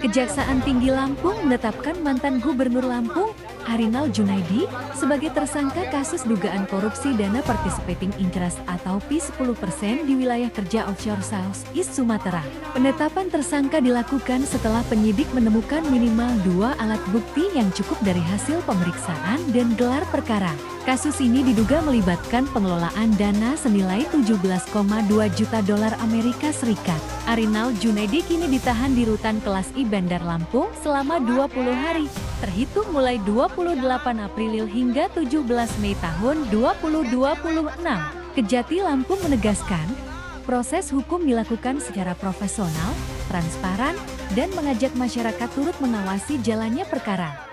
Kejaksaan Tinggi Lampung menetapkan mantan Gubernur Lampung, Arinal Junaidi, sebagai tersangka kasus dugaan korupsi dana participating interest atau PI 10% di wilayah kerja offshore South East Sumatera. Penetapan tersangka dilakukan setelah penyidik menemukan minimal 2 alat bukti yang cukup dari hasil pemeriksaan dan gelar perkara. Kasus ini diduga melibatkan pengelolaan dana senilai 17,2 juta dolar Amerika Serikat. Arinal Junaidi kini ditahan di rutan kelas I Bandar Lampung selama 20 hari, terhitung mulai 28 April hingga 17 Mei tahun 2026. Kejati Lampung menegaskan, proses hukum dilakukan secara profesional, transparan, dan mengajak masyarakat turut mengawasi jalannya perkara.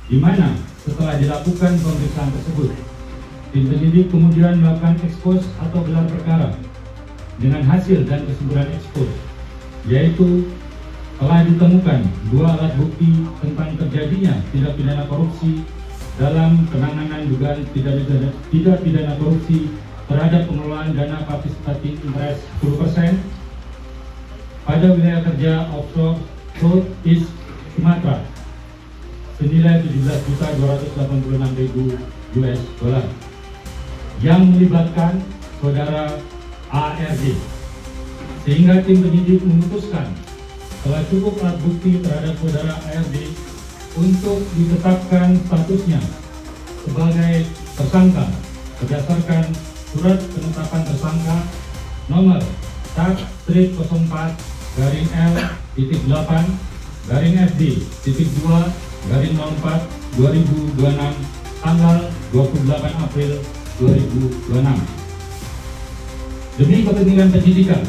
Di mana setelah dilakukan pemeriksaan tersebut, tim penyidik kemudian melakukan ekspos atau gelar perkara dengan hasil dan kesimpulan ekspos, yaitu telah ditemukan 2 alat bukti tentang terjadinya tindak pidana korupsi dalam penanganan dugaan tidak pidana korupsi terhadap pengelolaan dana participating interest 10% pada wilayah kerja offshore South East Sumatera senilai 17.286.000 US dollar yang melibatkan saudara ARD, sehingga tim penyidik memutuskan telah cukup alat bukti terhadap saudara ARD untuk ditetapkan statusnya sebagai tersangka berdasarkan surat penetapan tersangka nomor /L-3/FD-2/04/2026 tanggal 28 April 2026. Demi kepentingan penyidikan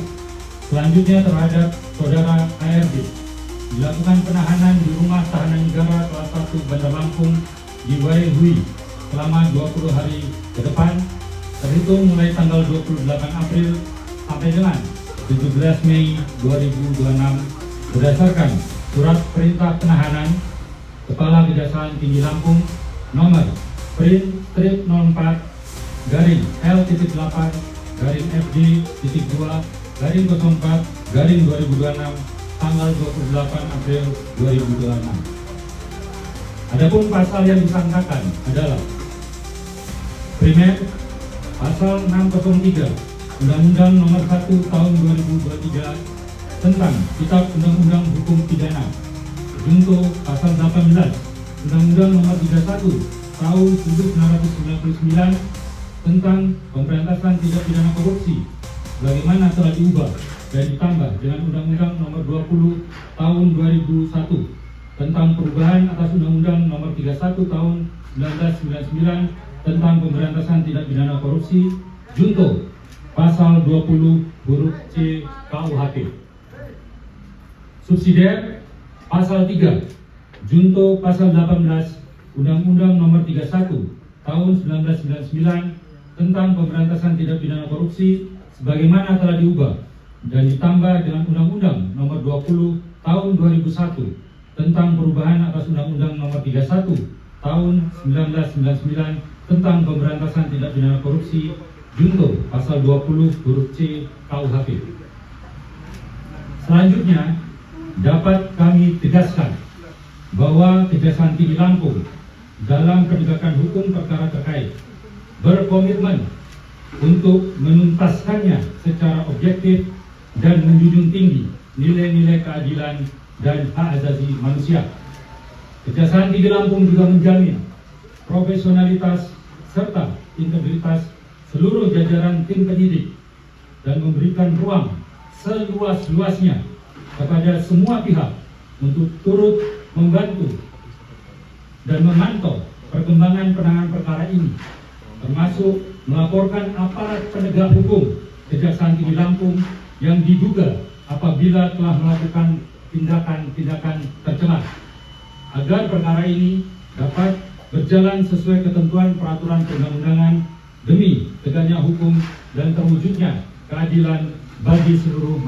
selanjutnya terhadap saudara ARD, dilakukan penahanan di rumah tahanan negara kelas 1 Bandar Lampung di Warehui selama 20 hari ke depan, terhitung mulai tanggal 28 April sampai dengan 17 Mei 2026 berdasarkan surat perintah penahanan Kepala Kejaksaan Tinggi Lampung nomor Print/L-8-FD-2/04/2026 tanggal 28 April 2026. Adapun pasal yang disangkakan adalah primer pasal 603 Undang-Undang Nomor 1 Tahun 2023 tentang Kitab Undang-Undang Hukum Pidana, junto pasal 18 Undang-Undang Nomor 31 Tahun 1999 tentang Pemberantasan Tindak Pidana Korupsi, bagaimana telah diubah dan ditambah dengan Undang-Undang Nomor 20 Tahun 2001 tentang perubahan atas Undang-Undang Nomor 31 Tahun 1999 tentang Pemberantasan Tindak Pidana Korupsi, junto pasal 20 huruf C KUHP. Subsidiar pasal 3 junto pasal 18 Undang-Undang Nomor 31 Tahun 1999 tentang Pemberantasan Tindak Pidana Korupsi sebagaimana telah diubah dan ditambah dengan Undang-Undang Nomor 20 Tahun 2001 tentang perubahan atas Undang-Undang Nomor 31 Tahun 1999 tentang Pemberantasan Tindak Pidana Korupsi, junto pasal 20 huruf C KUHP. Selanjutnya dapat kami tegaskan bahwa Kejaksaan Tinggi Lampung dalam penegakan hukum perkara terkait berkomitmen untuk menuntaskannya secara objektif, dan menjunjung tinggi nilai-nilai keadilan dan hak asasi manusia. Kejaksaan Tinggi Lampung juga menjamin profesionalitas serta integritas seluruh jajaran tim penyidik dan memberikan ruang seluas-luasnya kepada semua pihak untuk turut membantu dan memantau perkembangan penanganan perkara ini, termasuk melaporkan aparat penegak hukum Kejaksaan Tinggi Lampung yang diduga apabila telah melakukan tindakan-tindakan tercela, agar perkara ini dapat berjalan sesuai ketentuan peraturan perundang-undangan demi tegaknya hukum dan terwujudnya keadilan bagi seluruh